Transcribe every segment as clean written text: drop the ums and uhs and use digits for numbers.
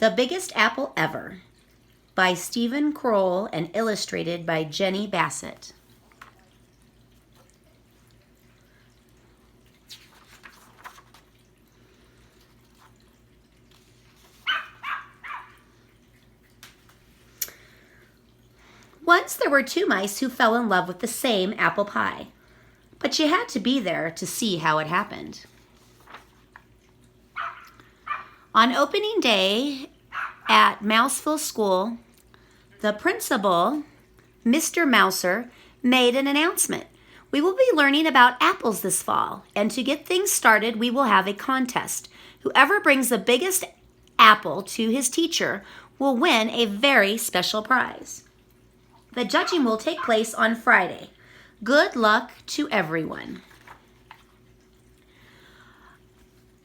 The Biggest Apple Ever by Stephen Kroll and illustrated by Jenny Bassett. Once there were two mice who fell in love with the same apple pie, but you had to be there to see how it happened. On opening day at Mouseville School, the principal, Mr. Mouser, made an announcement. We will be learning about apples this fall, and to get things started, we will have a contest. Whoever brings the biggest apple to his teacher will win a very special prize. The judging will take place on Friday. Good luck to everyone.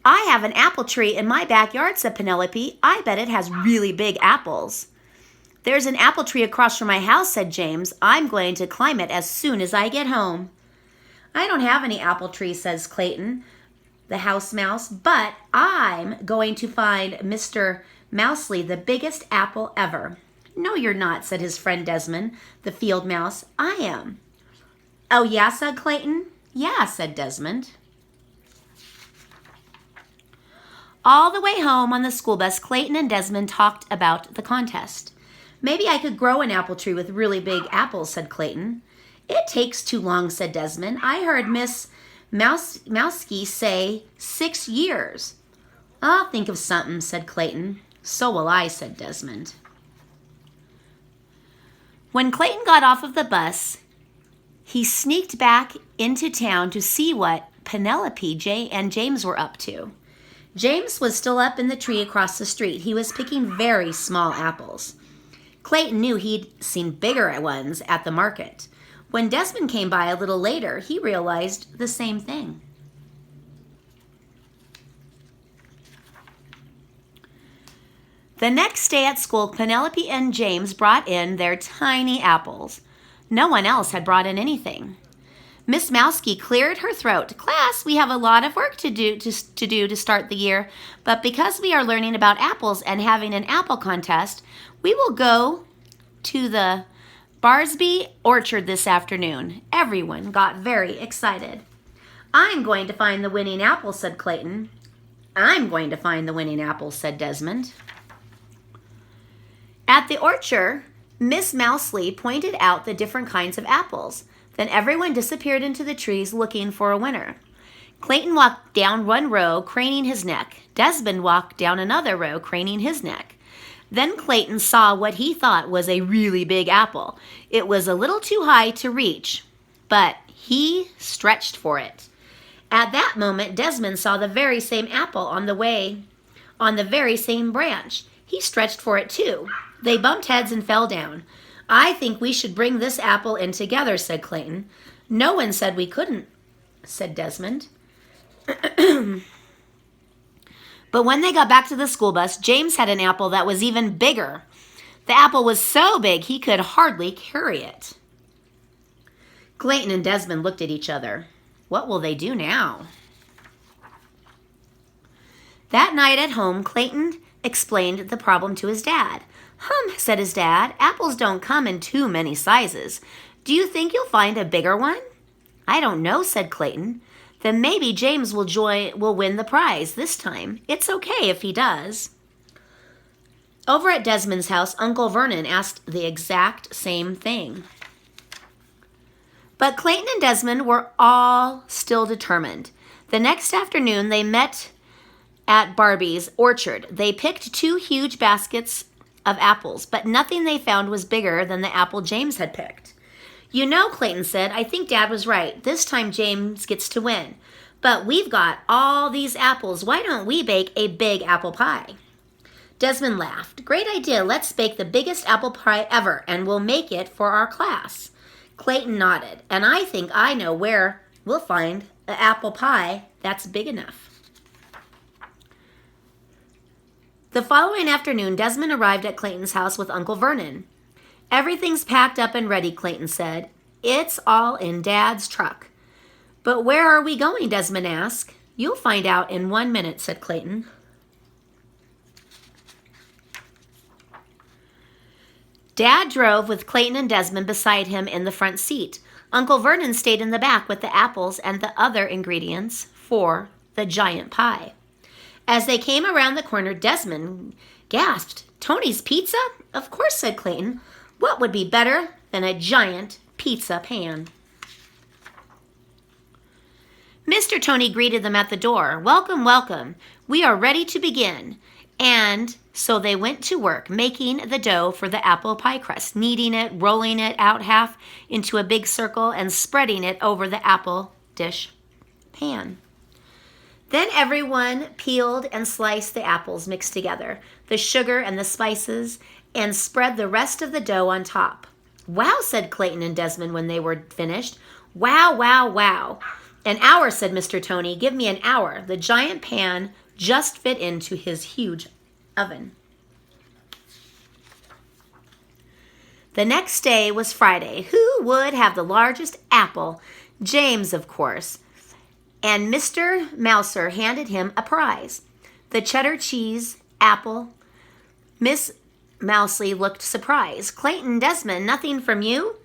I have an apple tree in my backyard, said Penelope. I bet it has really big apples. There's an apple tree across from my house, said James. I'm going to climb it as soon as I get home. I don't have any apple trees, says Clayton, the house mouse, but I'm going to find Mr. Mousley the biggest apple ever. No, you're not, said his friend Desmond, the field mouse. I am. Oh, yeah, said Clayton. Yeah, said Desmond. All the way home on the school bus, Clayton and Desmond talked about the contest. Maybe I could grow an apple tree with really big apples, said Clayton. It takes too long, said Desmond. I heard Miss Mousky say 6 years. I'll think of something, said Clayton. So will I, said Desmond. When Clayton got off of the bus, he sneaked back into town to see what Penelope and James were up to. James was still up in the tree across the street. He was picking very small apples. Clayton knew he'd seen bigger ones at the market. When Desmond came by a little later, he realized the same thing. The next day at school, Penelope and James brought in their tiny apples. No one else had brought in anything. Miss Mousky cleared her throat. Class, we have a lot of work to do to start the year, but because we are learning about apples and having an apple contest, we will go to the Barsby Orchard this afternoon. Everyone got very excited. I'm going to find the winning apple, said Clayton. I'm going to find the winning apple, said Desmond. At the orchard, Miss Mousley pointed out the different kinds of apples. Then everyone disappeared into the trees looking for a winner. Clayton walked down one row, craning his neck. Desmond walked down another row, craning his neck. Then Clayton saw what he thought was a really big apple. It was a little too high to reach, but he stretched for it. At that moment, Desmond saw the very same apple on the very same branch. He stretched for it too. They bumped heads and fell down. I think we should bring this apple in together, said Clayton. No one said we couldn't, said Desmond. But when they got back to the school bus, James had an apple that was even bigger. The apple was so big he could hardly carry it. Clayton and Desmond looked at each other. What will they do now? That night at home, Clayton explained the problem to his dad. Said his dad, apples don't come in too many sizes. Do you think you'll find a bigger one? I don't know, said Clayton. Then maybe James will win the prize this time. It's okay if he does. Over at Desmond's house, Uncle Vernon asked the exact same thing. But Clayton and Desmond were all still determined. The next afternoon, they met at Barbie's orchard. They picked 2 huge baskets of apples, but nothing they found was bigger than the apple James had picked. You know, Clayton said, I think Dad was right. This time James gets to win. But we've got all these apples. Why don't we bake a big apple pie? Desmond laughed. Great idea. Let's bake the biggest apple pie ever, and we'll make it for our class. Clayton nodded. And I think I know where we'll find an apple pie that's big enough. The following afternoon, Desmond arrived at Clayton's house with Uncle Vernon. Everything's packed up and ready, Clayton said. It's all in Dad's truck. But where are we going? Desmond asked. You'll find out in 1 minute, said Clayton. Dad drove with Clayton and Desmond beside him in the front seat. Uncle Vernon stayed in the back with the apples and the other ingredients for the giant pie. As they came around the corner, Desmond gasped, "Tony's Pizza?" "Of course," said Clayton. "What would be better than a giant pizza pan?" Mr. Tony greeted them at the door. "Welcome, welcome. We are ready to begin." And so they went to work making the dough for the apple pie crust, kneading it, rolling it out half into a big circle, and spreading it over the apple dish pan. Then everyone peeled and sliced the apples mixed together, the sugar and the spices, and spread the rest of the dough on top. "Wow," said Clayton and Desmond when they were finished. "Wow, wow, wow." "An hour," said Mr. Tony. "Give me an hour." The giant pan just fit into his huge oven. The next day was Friday. Who would have the largest apple? James, of course. And Mr. Mouser handed him a prize. The cheddar cheese apple. Miss Mousley looked surprised. "Clayton, Desmond, nothing from you?"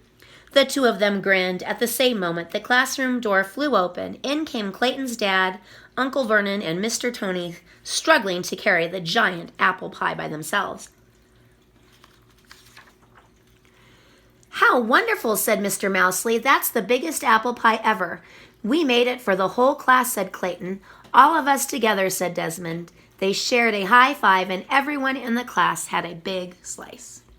The two of them grinned. At the same moment, the classroom door flew open. In came Clayton's dad, Uncle Vernon, and Mr. Tony, struggling to carry the giant apple pie by themselves. "How wonderful," said Mr. Mousley. "That's the biggest apple pie ever." "We made it for the whole class," said Clayton. "All of us together," said Desmond. They shared a high five, and everyone in the class had a big slice.